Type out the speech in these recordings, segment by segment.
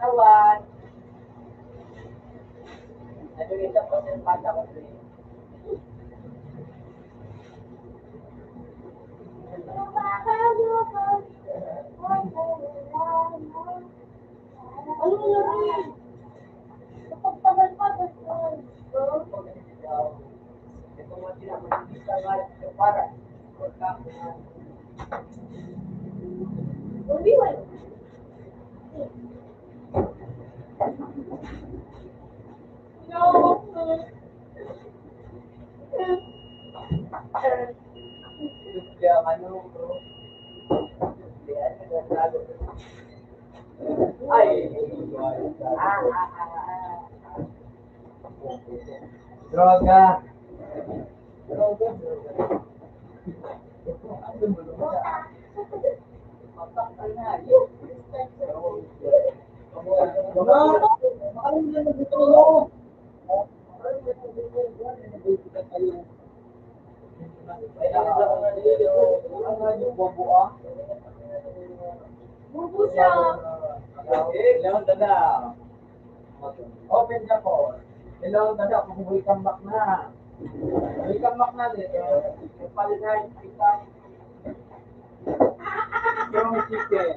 Awan. Ano yung isang pasang bata ko rin? Ano nangyari? Kapagtagal pa, ito mga pinapagkita nga ito para. Hindi mo. No. Kaya ano, bro? Ay. Droga. Droga. Open the phone. Hello, dada, welcome back na. Welcome back na dito. Palitan kita yung chicken.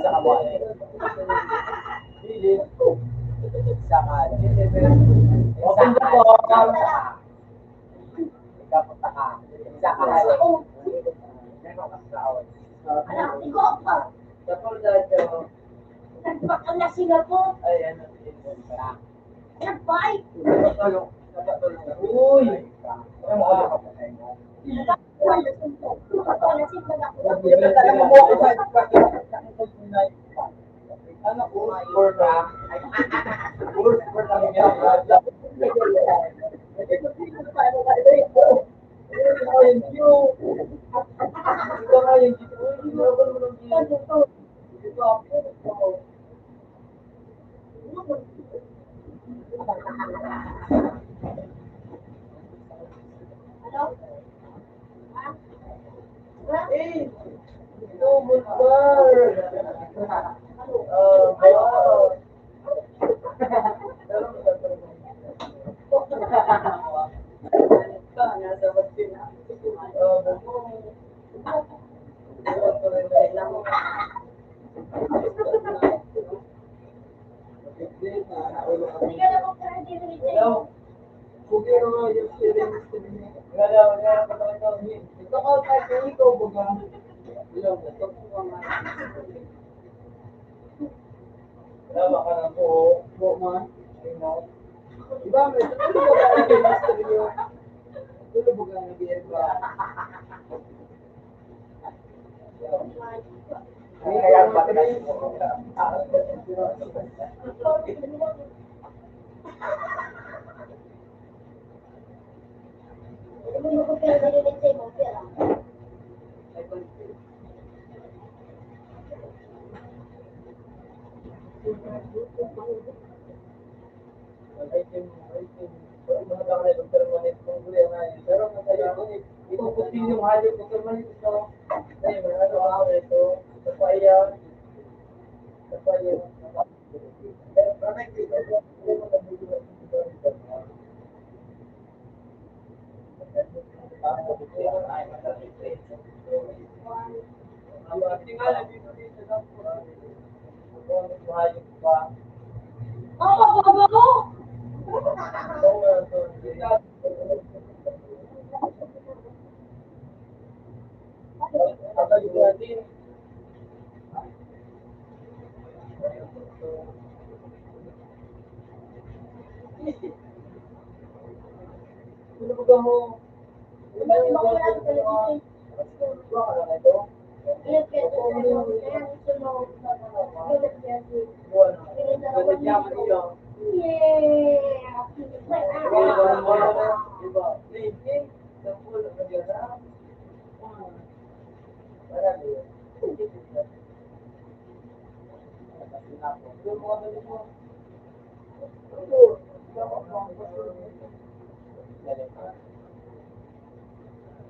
Sa kawan. Sa kawan. Open the phone. Ikapunta ka. Sa kawan. Anak, ikaw pa. Tapos dito. Nagpaka na sila po. Ay, ano. Nagpay. Uy. Ano po? Eh, ito, Bulbar. Wow. Hello. Bugero nga yung siring. Ito ka tayo ikaw buga. Hello, ito po nga. Tama ka na po. Po man. Diba, may tuloy ba ba yung master nyo? Tuloy buga na biyar ba? Kaya ba ikukutin yung hayop ko permanent ito. Ay, ano ako ito? Kapaya. Kapaya.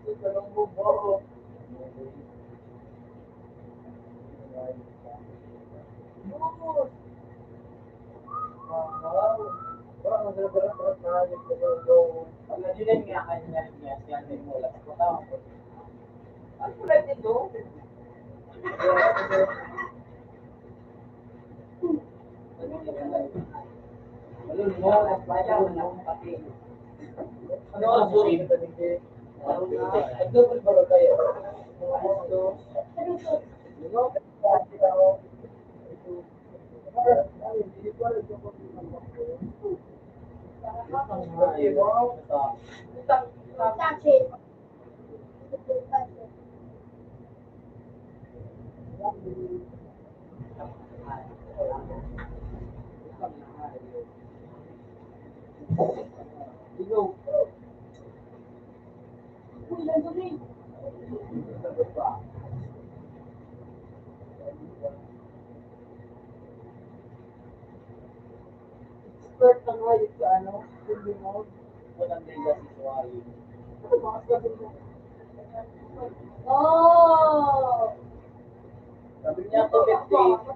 Ito lang mo ba? Wow! Wow! Wow, ang ganda-ganda na hayop ko daw. Pag nandiyan nga kanya niya, siya din mo lang. Ano pala dito? Ano mo? Bayaw na pati. Ano ang sulit? Double ba kayo? Expert na nga yung sa ano, hindi mo, walang nila si Suwayo. Ano ba? Sabi mo, Oh! sabi niya to 50.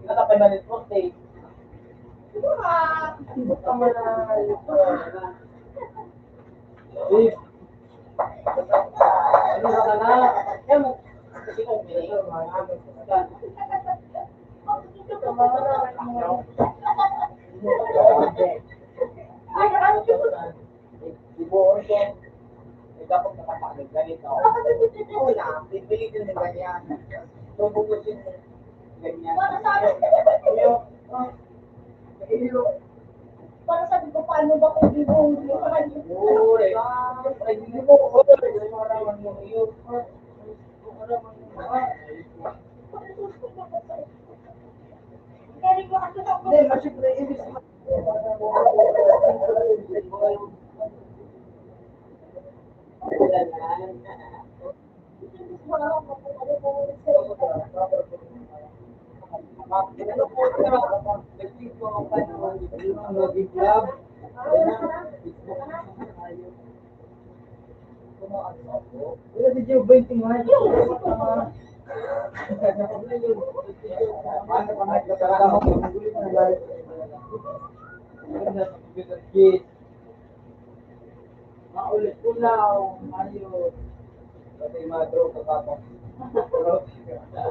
Nakapay man ito, 40. Tama na ito. Beef. Ano ka na? Kaya mo, kasi kung ito, Ibuon ko. Dapat nakapagod ganito. Wala, bibili din ng ganyan. Tubugusin mo. Ganyan. Para sabi ko, paano ba kung di mo hindi pa kayo? Oo, eh. Ay, hindi mo. Maraman mo yun. Maraman mo. Kaya ko kasi ako. Hindi, masyempre, ibig Wala si Joe Boy tingnan. Maulit ulaw, ayos. Pati madro kapapa.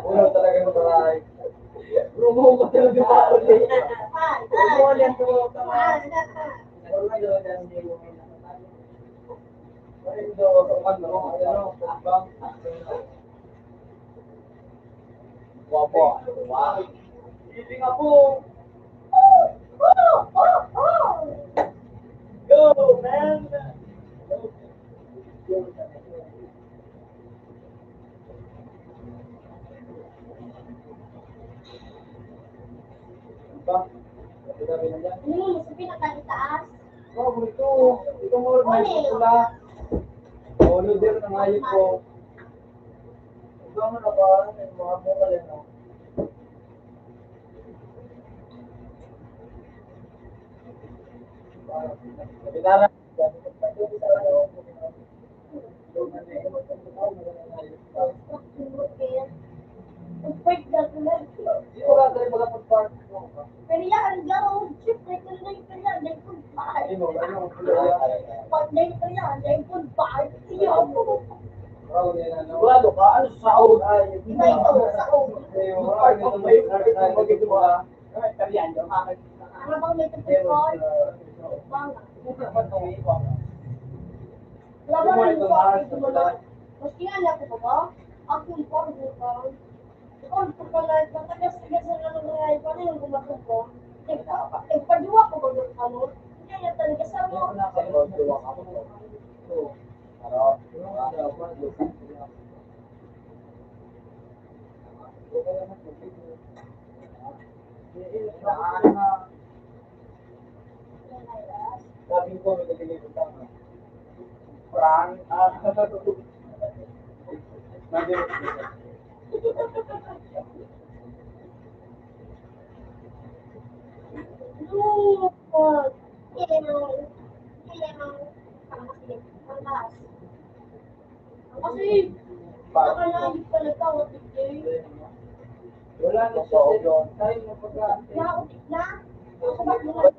Ulo talaga ng bahay. Rumo ko talaga maulit. Rumo ulit ko ka. Ulo dan di mo. Parindo, ano, bang. Wapo. Wow. Hindi nga po. Go, man! Ba? Ito na rin yan. Sa pinakaitaas. Oh, ito mo, may pula. Oh, luder ng ayot ko. Ito mo na ba? May mga mukha yan, no? Kapitana. Break na tuloy. Di ko lang tayo magpag-park. Pero yan, gano'n, chip, break na tuloy ka na, may food bar. Ano, pula yan? Pag na yan, may food bar. Iyon. Sigurado ka, ano sa saod ay? Iba ito, sa oven. Ano bang may food bar? Wala ba rin yung coffee dumulong? Maski nga lang ko ba? Ako yung coffee ko. Ikaw, pagkala, natagas-tagas na lang nangyayari pa rin yung gumatong ko. Nagpaduwa ko ba yung ano? Hindi nga talaga sa mo. Sabi ko, may nagiging utang. Prank. No! Kasi, nakalagit ka na tao, tigil. Wala na siya yun. Tayo na pag-aantay. Nautik na. Ako ba nila?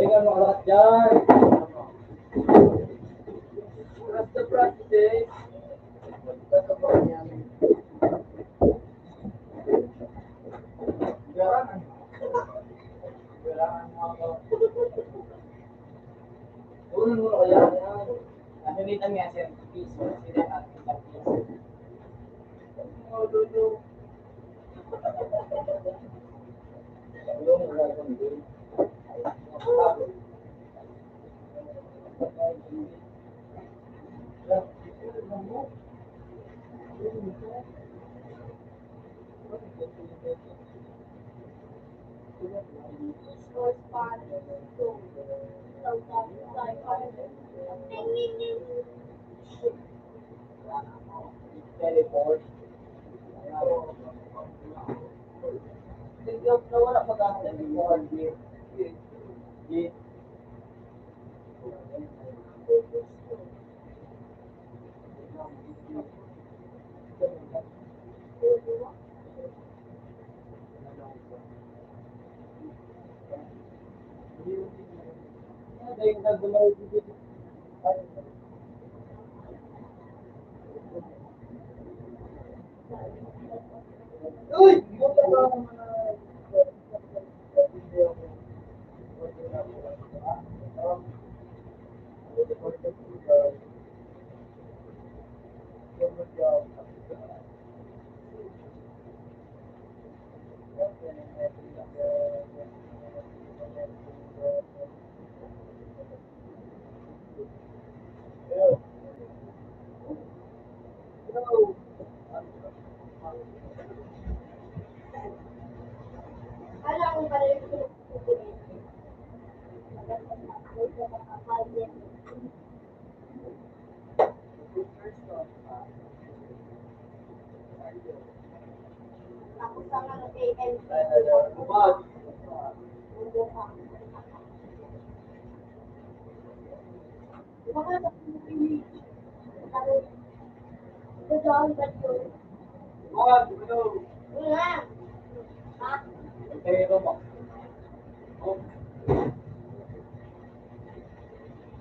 Teka, makalakat dyan. Basta practice. Basta pa yan. Garangan. Garangan mo ako. Ulo mo kaya yan. Nakalitan nga sir, piso, sila natin sa piso. Oh, dulo. Ulo mo kaya kung dulo. Teleport. Tignan na wala mag-teleport. Git. Uy! Alam ko pala yung tapos ang ano kay MC. Baka sa Pilipinas. Ito dyan ba yun? Wala. Ha? Pero mo.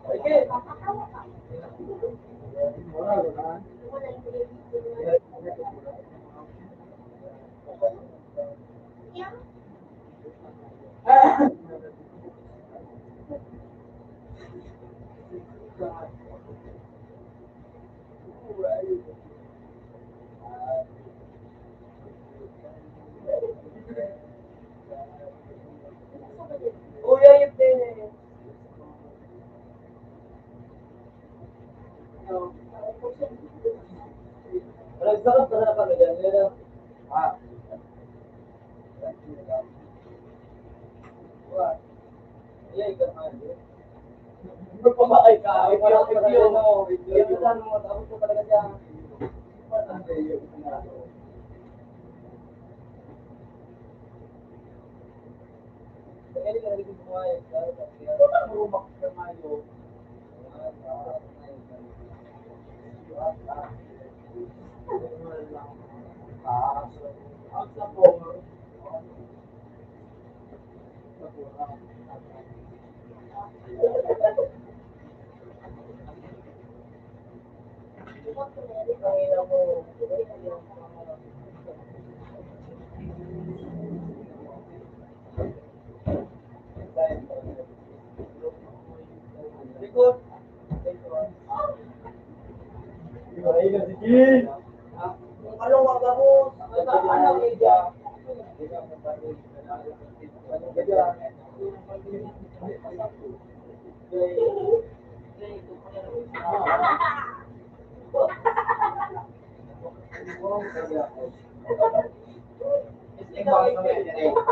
Okay. Papatawa ka. Wala, wala. Wala yung Pilipinas. Yan. Uy, ayun din. Walang sakit na kami yan. Yeah, ikaw nga. Magpamakay ka. Wala ka talaga no. Kaya mo mo. Tapos ko talaga siya. Importante yun. Kaya hindi ka nagiging bumayag. Kaya marumak ka mayo. Ang sabong. Pangina mo. Likod. Ay, sige. Ano wag ako? Ano media?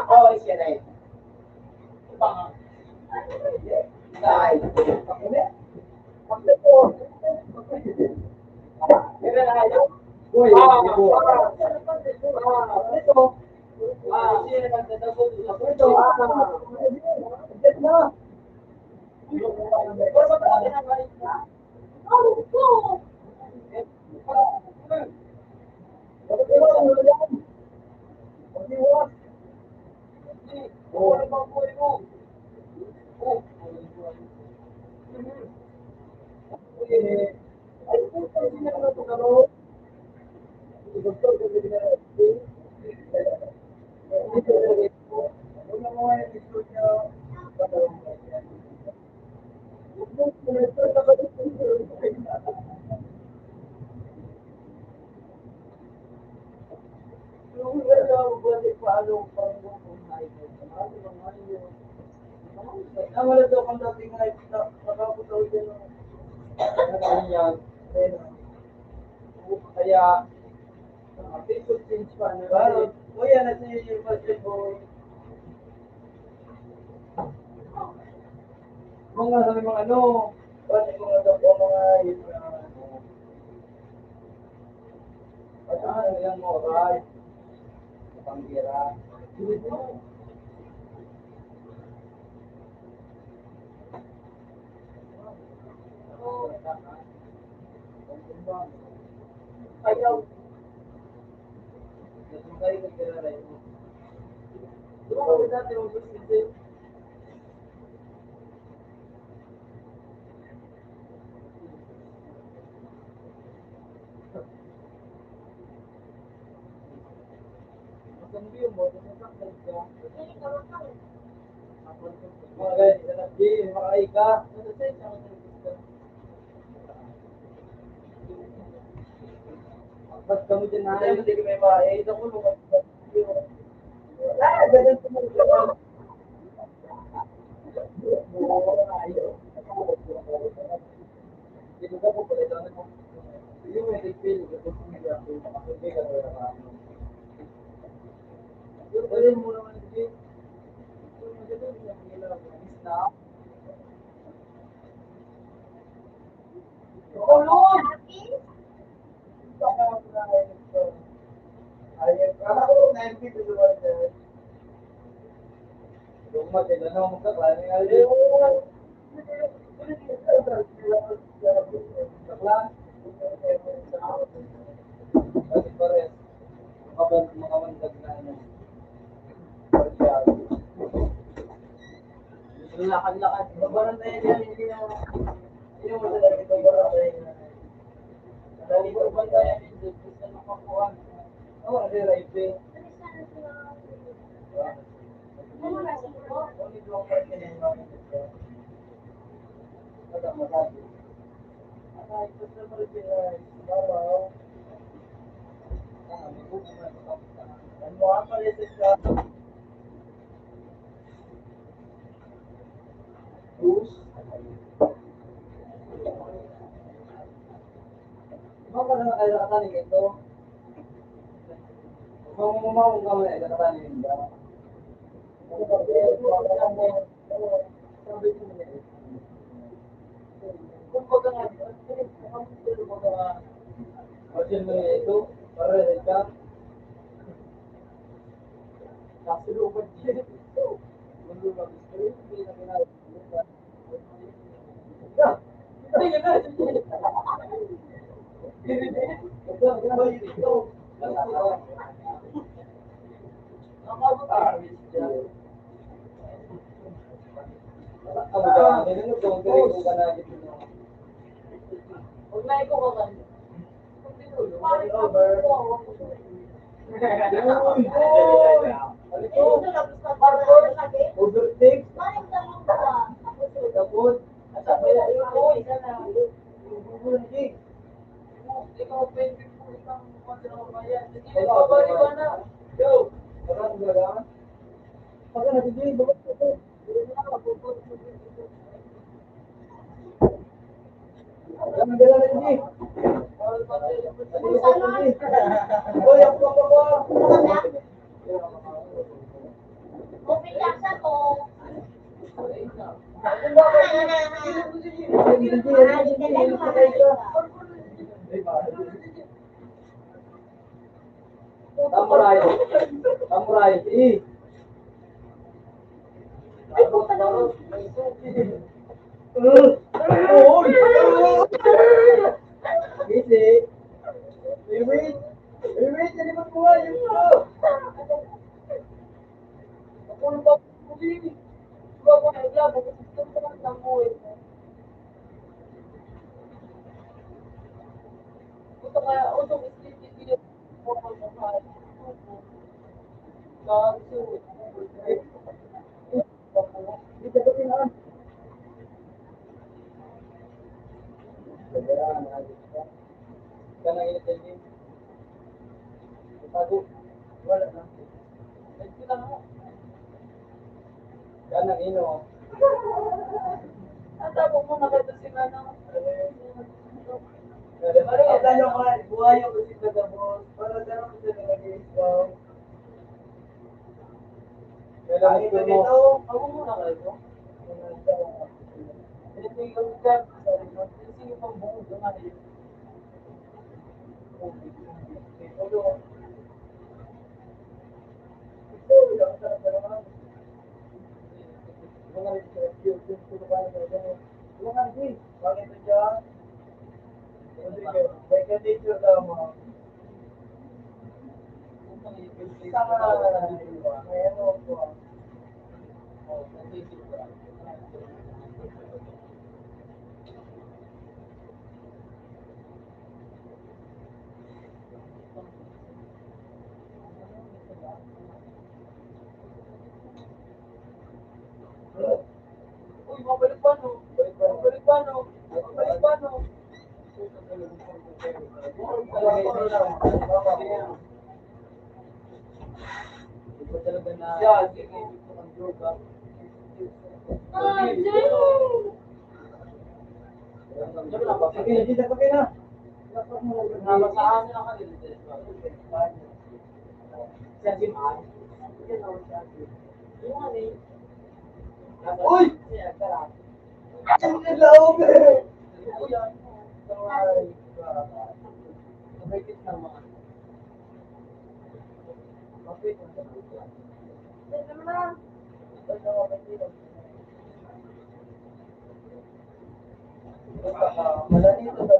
Oh, is yan ay. Pang. Dai. Uy, ito. Sino nagdadago dito? Ito. Ito na. Pero ba talaga nagalit na? Ang wala daw kang dating na nakaputaw din yan. Kaya, Facebook change pa na. O yan, na si basketball. Mga sabi mga ano, pati mga dapo, mga yun na ano. At ano yan mo, right? Pangira. Ayaw. Nasungkay ka kaya rin. Di ba kami dati yung gusto? Masambi yung mo, nasaktan ka. Mga guys, nanasdi, makaika. Nasasay, ang gusto. Ba't kami din na hindi ko may bahay. Ito ko lumabas. Ganun ko mo. Dito ka po pala. Yung may feel. Yung alin mo naman din. Yung maganda yung ilaw. Snap. Tulog! Ayun, ako 90 to 100. Yung maganda na mo ka, klaro nga rin. Bakit pa rin? Makabandag na ano. Lakad-lakad. Babaran tayo yan, hindi na. Hindi mo talaga ito babaran tayo yan. Dali ko ba tayo yan, hindi gusto na makakuha. Oo, hindi right way. Only long part ka na yung mga ito. Magkakasabi. Ay, gusto mo rin sila. Baraw. May buko na ito. Ano mo ang palitis ka? Bruce? Baka na ay nakatanig ito. Kung mumawag ka mo ay nakatanig ito. Kumbaga nga, Martin mo ito, para ka, kasi lupad din. Mundo na gusto, hindi na ginagawa. Hindi ka na. Huwag na ikaw ka man. Parang Over. Overtake. Tapos, ikaw pwede po isang pagkakabayan. Sige, babaliwan na. Yo! Parang gano'n. Pagka natigil, bakit ito? Ang gala na hindi. Hoy, ang pagkaba. Samurai. Samurai. Easy. Wait. Wait, jadi berbuah itu. Aku lupa begini. Gua mau bilang bukan sistem kan kamu itu. Untuk istri dia mau mahal. Langsung. Kita ketinggalan. Karena ini tadi aku wala na. Ito lang ako. Karena ini Atapos mo nakatasin na ng Ano ko, buhay ako si Tagabos. Para daw ko sa nag-i-ispaw. Kaya dito, ako muna kayo. Ito yung step. Ito yung pambungod doon na yun. Uy, mabalik pa no? Mabalik pa no? Mabalik pa no? Yeah, sige. Sige, dito pa kayo na. Namasahan na ka dito. Siya si Man. Uy! Ang nilawag eh! Bakit naman? Bakit naman? Malanito ba?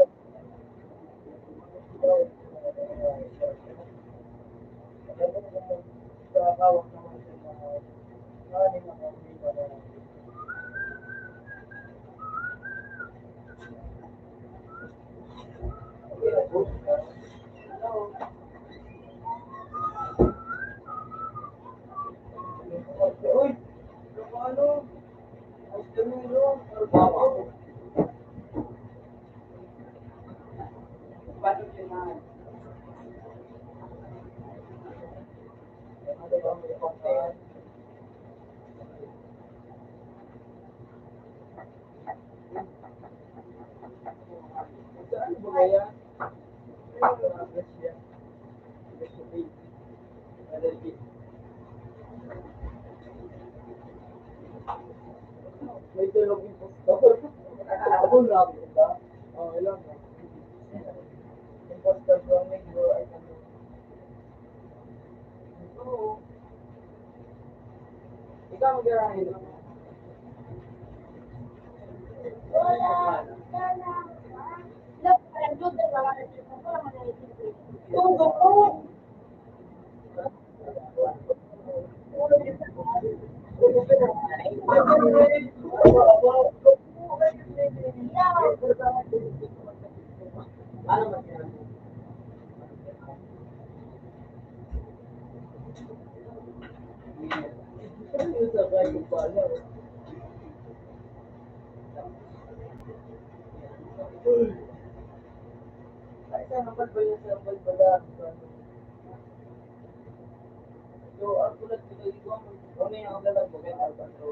Uy! Ano? Saan ba kaya? May ang garahin? Wala. Look, parang doon na wala na dito. Wala man na dito. Yung gusto. Ano man yan? Yung sa kayo pala. Ay, saan naman ba yung sample pala? So, ang tulad ko dito, kung may ang dalag mo, kaya alba sa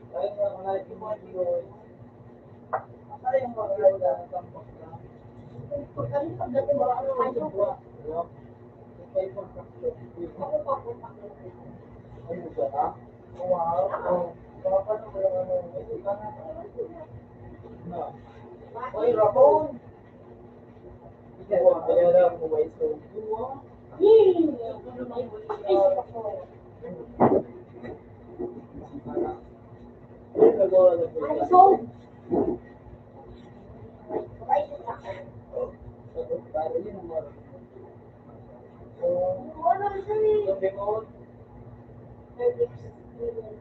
Kaya nga, kung nakikita mo yun, kaya yung mga kaya ng tampok na, Pagkalit pagdating mo, ano kayo? kaya yung pagkakit. Ano ba na? Wow. Baka pa naman yung ano, ito ka na. Na. Oy, Rapon! Wow, kaya lang mo ba ito? Wow. Ay, nagawa na po Ay, yan. so, Para yun ang mga- wala siya eh. Yung remote,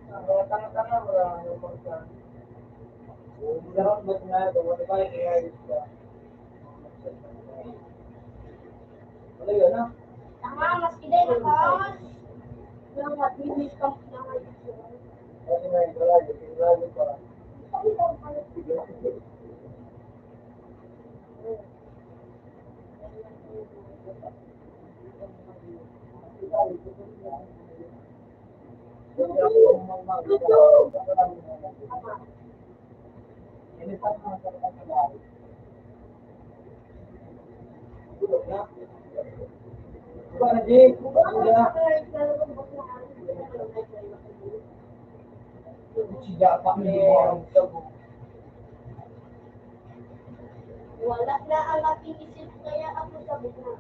mga tanga-tanga, wala yung mga lahat ba't nga, wala ba yung i-ayos ka? Wala yun, ha? Tama, mas kiday na ka. Yung matinis ka na ngayon. Kasi may galayo, tinglayo pa. Para di, udah. Sejak kami Wala na ang aking isip kaya ako sabi na.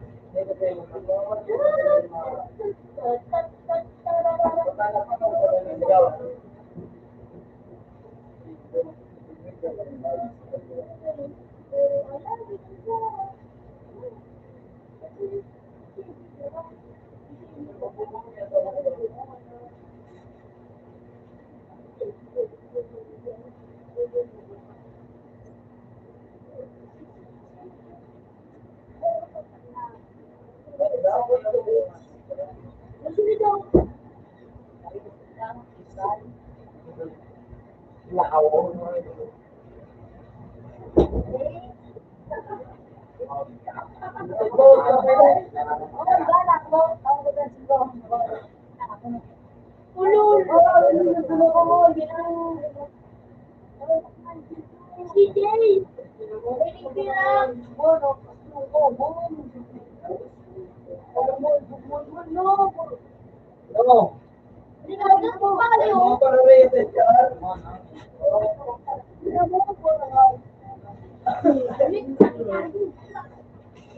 Oh, mga para-rated ka.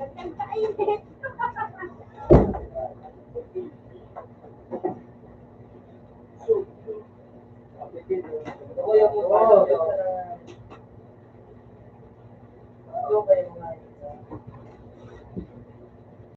Nagkakainit.